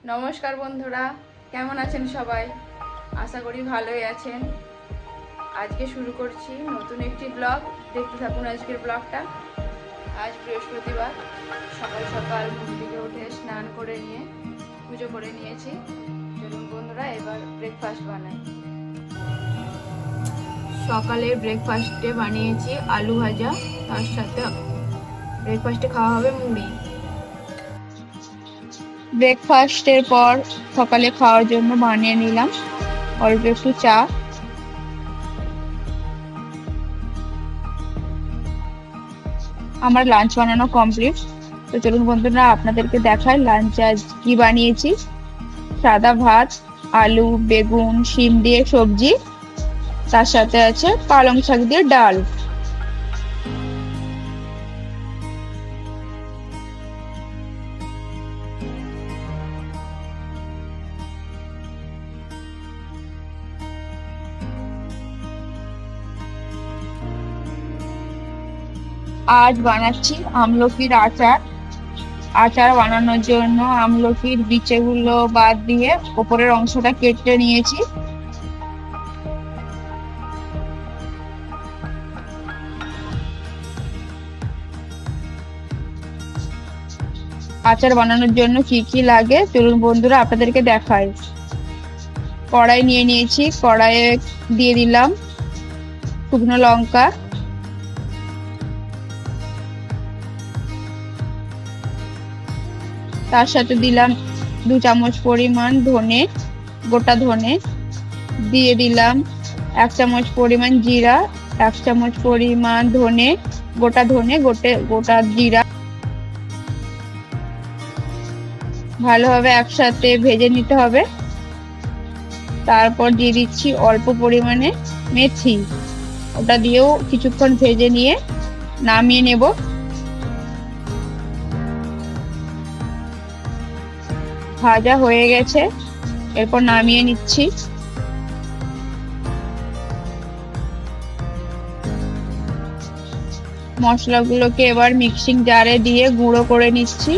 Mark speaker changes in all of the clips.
Speaker 1: নমস্কার বন্ধুরা, কেমন আছেন সবাই? আশা করি ভালোই আছেন। আজকে শুরু করছি নতুন একটি ব্লগ। দেখতে থাকুন আজকের ব্লগটা। আজ বৃহস্পতিবার, সকাল সকাল ঘুম থেকে উঠে স্নান করে নিয়ে পুজো করে নিয়েছি। চলুন বন্ধুরা, এবার ব্রেকফাস্ট বানাই। সকালে ব্রেকফাস্টে বানিয়েছি আলু ভাজা, তার সাথে ব্রেকফাস্টে খাওয়া হবে মুড়ি। ব্রেকফাস্টের পর সকালে খাওয়ার জন্য বানিয়ে নিলাম অল্প একটু চা। আমার লাঞ্চ বানানো কমপ্লিট। তো চলুন বন্ধুরা, আপনাদেরকে দেখাই লাঞ্চ আজ কি বানিয়েছি। সাদা ভাত, আলু, বেগুন, শিম দিয়ে সবজি, তার সাথে আছে পালং শাক দিয়ে ডাল। আজ বানাচ্ছি আমলকির আচার। আচার বানানোর জন্য আমলকির বিচেগুলো বাদ দিয়ে ওপরের অংশটা কেটে নিয়েছি। আচার বানানোর জন্য কি কি লাগে চলুন বন্ধুরা আপনাদেরকে দেখাই। কড়াই নিয়ে নিয়েছি, কড়াইয়ে দিয়ে দিলাম শুকনো লঙ্কা, তার সাথে দিলাম 2 চামচ পরিমাণ ধনে, গোটা ধনে, দিয়ে দিলাম 1 চামচ পরিমাণ জিরা, 1 চামচ পরিমাণ ধনে, গোটা জিরা। ভালোভাবে একসাথে ভেজে নিতে হবে। তারপর দিয়ে দিচ্ছি অল্প পরিমাণে মেথি, ওটা দিয়েও কিছুক্ষণ ভেজে নিয়ে নামিয়ে নেব। ভাজা হয়ে গেছে, এরপর নামিয়ে নিচ্ছি। মশলাগুলোকে এবার মিক্সিং জারে দিয়ে গুঁড়ো করে নিচ্ছি।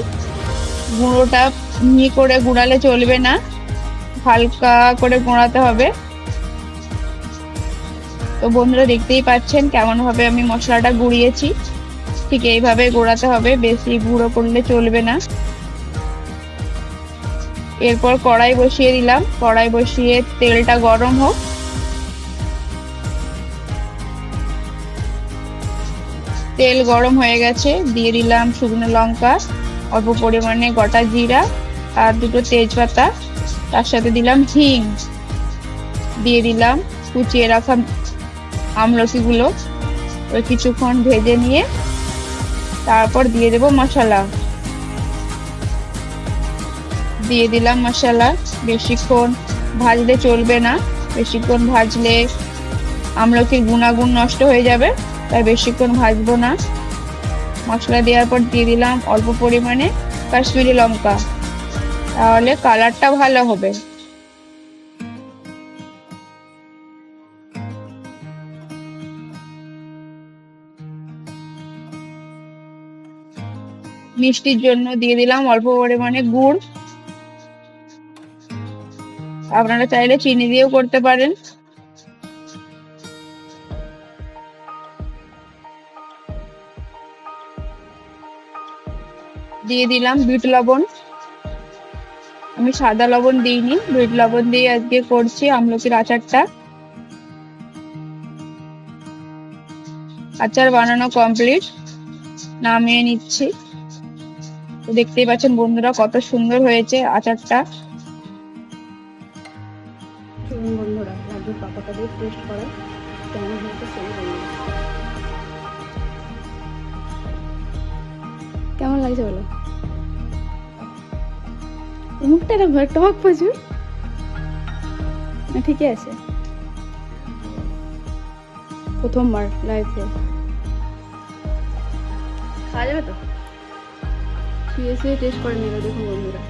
Speaker 1: গুঁড়োটা মিহি করে গুঁড়ালে চলবে না, হালকা করে গুঁড়াতে হবে। তো বন্ধুরা দেখতেই পাচ্ছেন কেমন ভাবে আমি মশলাটা গুঁড়িয়েছি, ঠিক এইভাবে গুঁড়াতে হবে, বেশি গুঁড়ো করলে চলবে না। এরপর কড়াই বসিয়ে দিলাম, কড়াই বসিয়ে তেলটা গরম হোক। তেল গরম হয়ে গেছে, দিয়ে দিলাম শুকনো লঙ্কা, অল্প পরিমাণে গোটা জিরা আর 2টো তেজপাতা, তার সাথে দিলাম হিং, দিয়ে দিলাম কুচিয়ে রাখা আমলকিগুলো। ওই কিছুক্ষণ ভেজে নিয়ে তারপর দিয়ে দেব মশলা। দিয়ে দিলাম মশলা। বেশিক্ষণ ভাজলে চলবে না, বেশিক্ষণ ভাজলে আমলকির গুণাগুণ নষ্ট হয়ে যাবে, তাই বেশিক্ষণ ভাজবো না। মশলা দেওয়ার পর দিয়ে দিলাম অল্প পরিমাণে কাশ্মীরি লঙ্কা, তাহলে কালারটা ভালো হবে। মিষ্টির জন্য দিয়ে দিলাম অল্প পরিমাণে গুড়, আপনারা চাইলে চিনি দিয়েও করতে পারেন। দিয়ে দিলাম বিট লবণ, আমি সাদা লবণ দিইনি, বিট লবণ দিয়ে আজকে করছি আমলকির আচারটা। আচার বানানো কমপ্লিট, নামিয়ে নিচ্ছি। তো দেখতেই পাচ্ছেন বন্ধুরা কত সুন্দর হয়েছে আচারটা।
Speaker 2: চলুন বন্ধুরা, লাড্ডুর পাতাটা দিয়ে টেস্ট করা কেমন হয়েছে সেই বলুন। কেমন লাগছে বলো? মুখটা এটা ভয় টক প্রচুর না, ঠিকই আছে। প্রথমবার লাইফে খাওয়া যাবে তো, শুয়ে শুয়ে টেস্ট করে নেবে। দেখুন বন্ধুরা,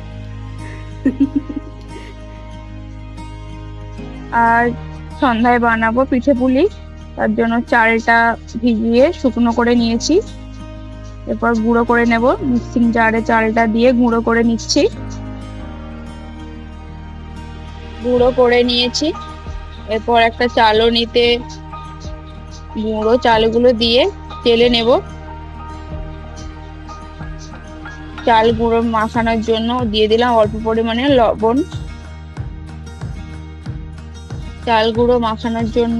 Speaker 1: আর সন্ধ্যায় বানাবো পিঠে পুলি, তার জন্য চালটা ভিজিয়ে শুকনো করে নিয়েছি। এরপর গুঁড়ো করে নেব, মিক্সিং জারে চালটা দিয়ে গুঁড়ো করে নিচ্ছি। গুঁড়ো করে নিয়েছি। এরপর একটা চালনিতে গুঁড়ো চালগুলো দিয়ে চেলে নেব। চাল গুঁড়ো মাখানোর জন্য দিয়ে দিলাম অল্প পরিমাণে লবণ। চাল গুঁড়ো মাখানোর জন্য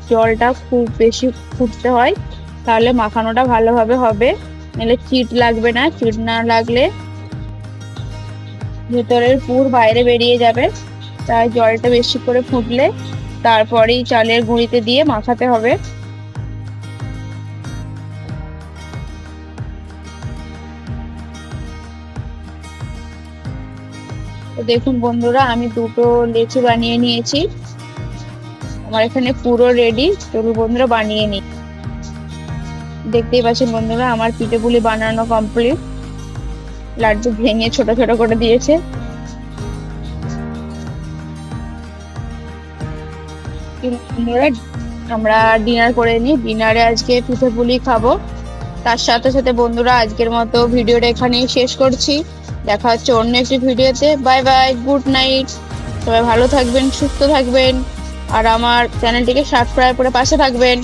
Speaker 1: জলটা খুব বেশি ফুটতে হয়, তাহলে মাখানোটা ভালোভাবে হবে, নাহলে চিট লাগবে না। চিট না লাগলে ভেতরের পুর বাইরে বেরিয়ে যাবে। তাই জলটা বেশি করে ফুটলে তারপরেই চালের গুঁড়িতে দিয়ে মাখাতে হবে। তো দেখুন বন্ধুরা, আমি দুটো লেচি বানিয়ে নিয়েছি। আমার এখানে পুরো রেডি। চলুন বন্ধুরা বানিয়ে নিই। দেখতেই পাচ্ছেন বন্ধুরা, আমার পিঠে পুলি বানানো কমপ্লিট। লাড্ডু ভেঙে ছোট ছোট করে দিয়েছে। বন্ধুরা, আমরা ডিনার করে নিই। ডিনারে আজকে পিঠে পুলি খাবো। তার সাথে সাথে বন্ধুরা, আজকের মতো ভিডিওটা এখানেই শেষ করছি। দেখা হচ্ছে অন্য একটি ভিডিওতে। Bye bye, good night. সবাই ভালো থাকবেন, সুস্থ থাকবেন, আর আমার চ্যানেলটিকে সাবস্ক্রাইব করে পাশে থাকবেন।